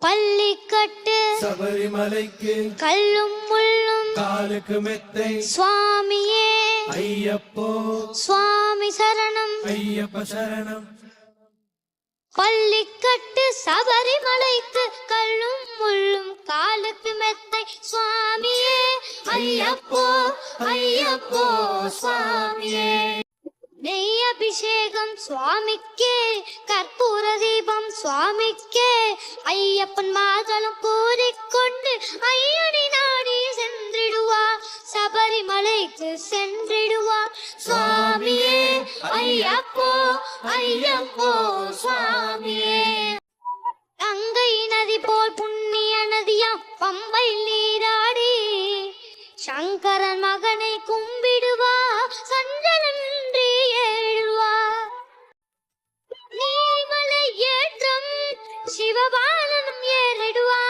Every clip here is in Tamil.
பள்ளிக்கட்டு சபரிமலைக்கு கல்லும் முள்ளும் காலுக்கு மெத்தை சுவாமியே ஐயப்போ சுவாமி சரணம் ஐயப்ப சரணம். பள்ளிக்கட்டு சபரிமலைக்கு கல்லும் முள்ளும் காலுக்கு மெத்தை சுவாமியே ஐயப்போ ஐயப்போ சுவாமியே. நெய் அபிஷேகம் சுவாமிக்கே கற்பூர தீபம் சுவாமிக்கே ஐயப்பன் மாதளம் கூறிக்கொண்டு ஐயடி நாடி சென்றிடுவார் சபரிமலைக்கு சென்றிடுவார் சுவாமியே ஐயப்போ ஐயப்போ சுவாமியே. கங்கை நதி போல் புண்ணிய நதியாம் பம்பை நீராடி சங்கரன் மகனை கும்பிடுவா சஞ்சலமின்றி ஏழுவா. நீர்மலை ஏற்றம் சிவபாலனும் ஏறிடுவா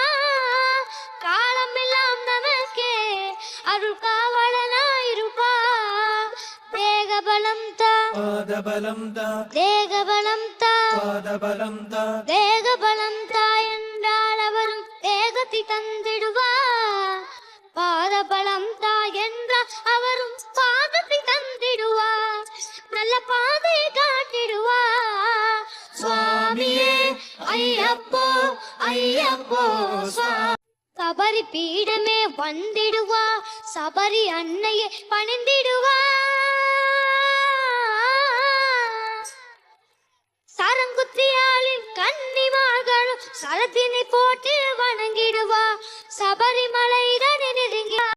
காலமெல்லாம் நமக்கே அருள் காவலனாயிருப்பா. தேகபலம் தா பாதபலம் தா தேகபலம் தா பாதபலம் தா தேகபலம் தா என்றால் அவரும் தேகத்தை தந்திடுவா. பாதபலம் தா என்றால் அவரும் பாதத்தை தந்திடுவார் நல்ல பாதையை காட்டிடுவார் சுவாமியே ஐயப்போ ஐயப்போ சுவாமி. சபரி பீடமே வந்திடுவா சபரி அன்னையை பணிந்திடுவா